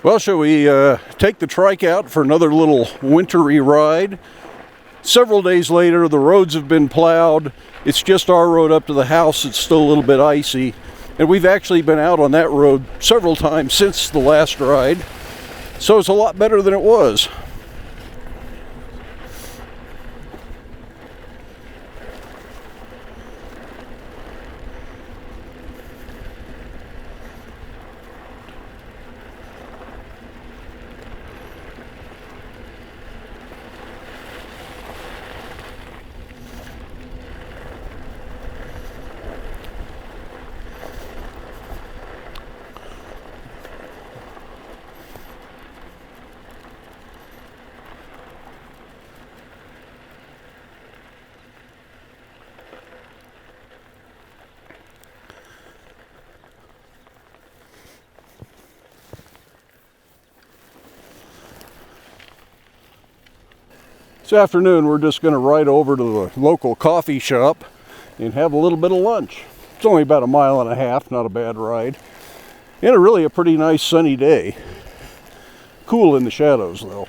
Well, shall we take the trike out for another little wintry ride? Several days later, the roads have been plowed. It's just our road up to the house. It's still a little bit icy. And we've actually been out on that road several times since the last ride. So it's a lot better than it was. This afternoon we're just going to ride over to the local coffee shop and have a little bit of lunch. It's only about 1.5 miles, not a bad ride. And really a pretty nice sunny day. Cool in the shadows though.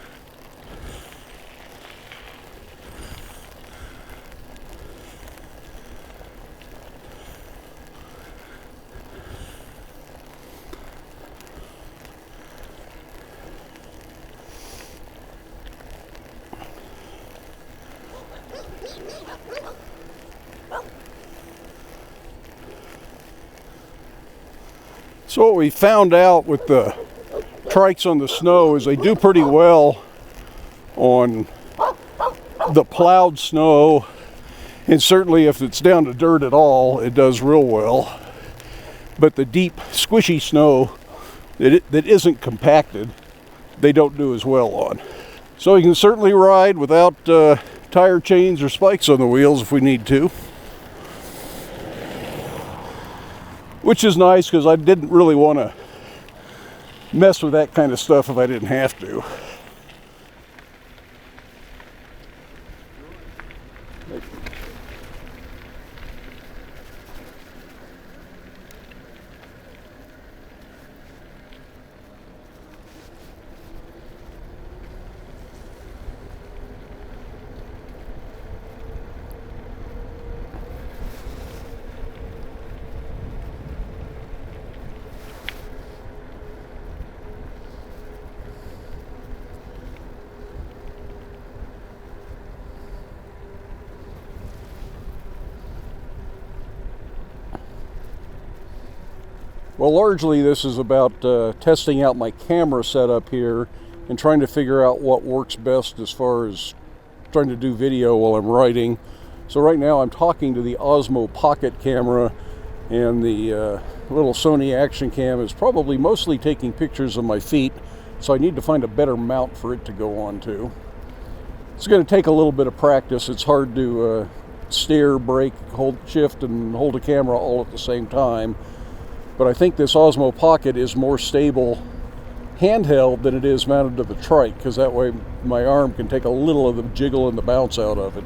So what we found out with the trikes on the snow is they do pretty well on the plowed snow, and certainly if it's down to dirt at all, it does real well. But the deep, squishy snow that isn't compacted, they don't do as well on. So you can certainly ride without tire chains or spikes on the wheels if we need to. Which is nice because I didn't really want to mess with that kind of stuff if I didn't have to. Well, largely this is about testing out my camera setup here and trying to figure out what works best as far as trying to do video while I'm writing. So right now I'm talking to the Osmo Pocket camera, and the little Sony action cam is probably mostly taking pictures of my feet, so I need to find a better mount for it to go on to. It's going to take a little bit of practice. It's hard to steer, brake, hold shift, and hold a camera all at the same time. But I think this Osmo Pocket is more stable handheld than it is mounted to the trike, because that way my arm can take a little of the jiggle and the bounce out of it.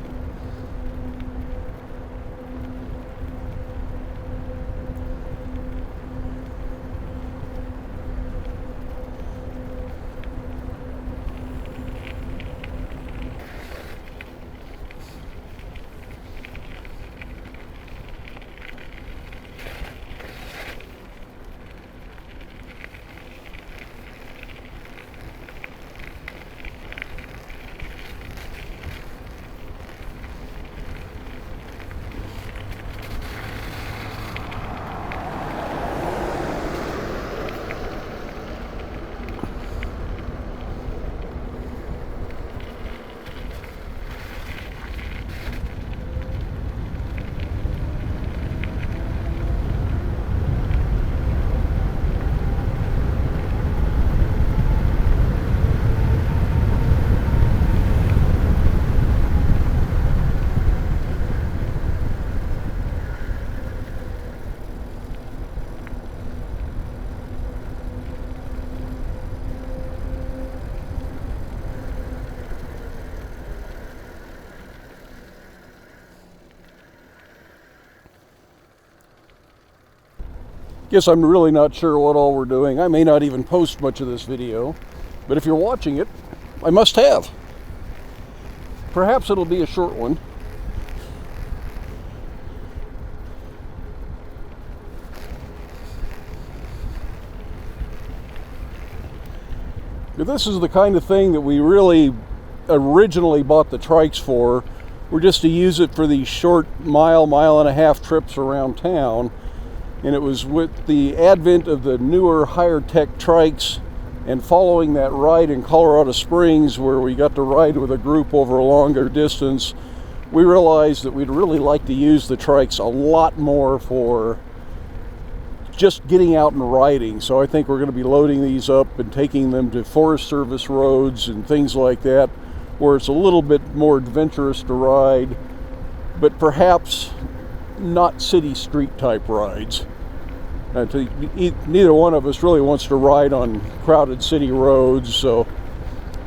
Guess I'm really not sure what all we're doing. I may not even post much of this video, but if you're watching it, I must have. Perhaps it'll be a short one. This is the kind of thing that we really originally bought the trikes for. We're just to use it for these short mile and a half trips around town. And it was with the advent of the newer, higher tech trikes and following that ride in Colorado Springs where we got to ride with a group over a longer distance, we realized that we'd really like to use the trikes a lot more for just getting out and riding. So I think we're going to be loading these up and taking them to Forest Service roads and things like that, where it's a little bit more adventurous to ride, but perhaps not city street type rides. Neither one of us really wants to ride on crowded city roads, so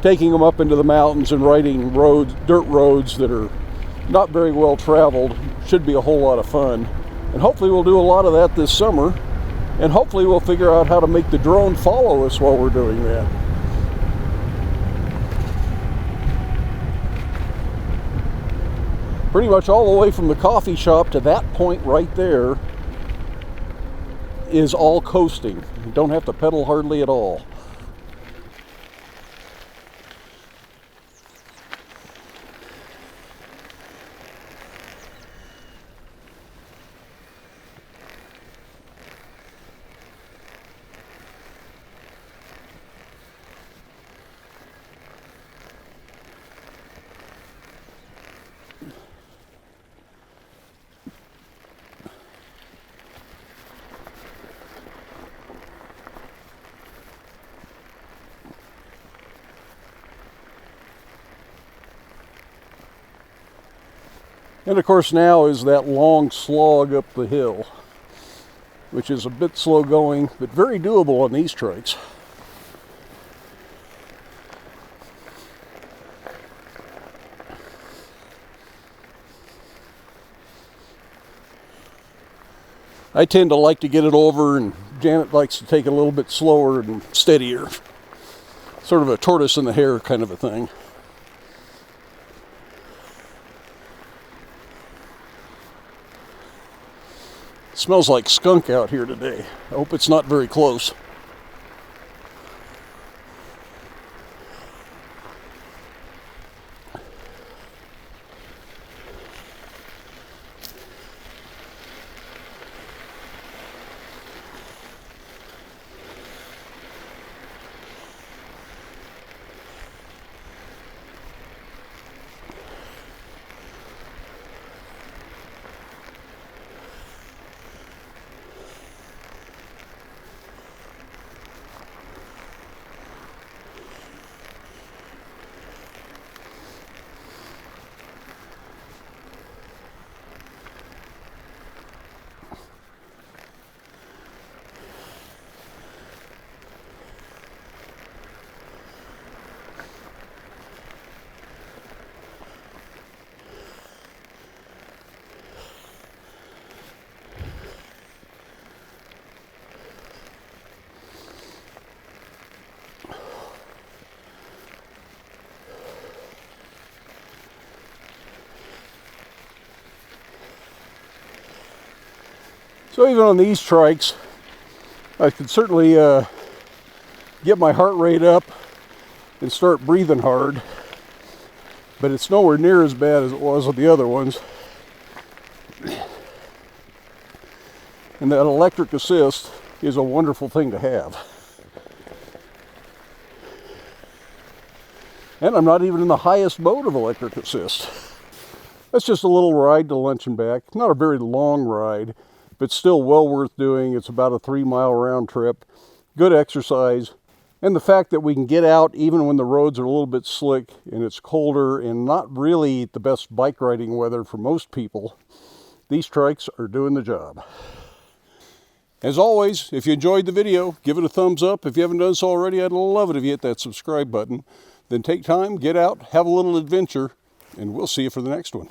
taking them up into the mountains and riding roads, dirt roads that are not very well traveled, should be a whole lot of fun. And hopefully we'll do a lot of that this summer, and hopefully we'll figure out how to make the drone follow us while we're doing that. Pretty much all the way from the coffee shop to that point right there is all coasting. You don't have to pedal hardly at all. And of course now is that long slog up the hill, which is a bit slow going, but very doable on these trikes. I tend to like to get it over, and Janet likes to take it a little bit slower and steadier. Sort of a tortoise and the hare kind of a thing. It smells like skunk out here today. I hope it's not very close. So even on these trikes, I could certainly get my heart rate up and start breathing hard, but it's nowhere near as bad as it was with the other ones. And that electric assist is a wonderful thing to have. And I'm not even in the highest mode of electric assist. That's just a little ride to lunch and back. Not a very long ride, but still well worth doing. It's about a 3-mile round trip. Good exercise. And the fact that we can get out even when the roads are a little bit slick and it's colder and not really the best bike riding weather for most people, these trikes are doing the job. As always, if you enjoyed the video, give it a thumbs up. If you haven't done so already, I'd love it if you hit that subscribe button. Then take time, get out, have a little adventure, and we'll see you for the next one.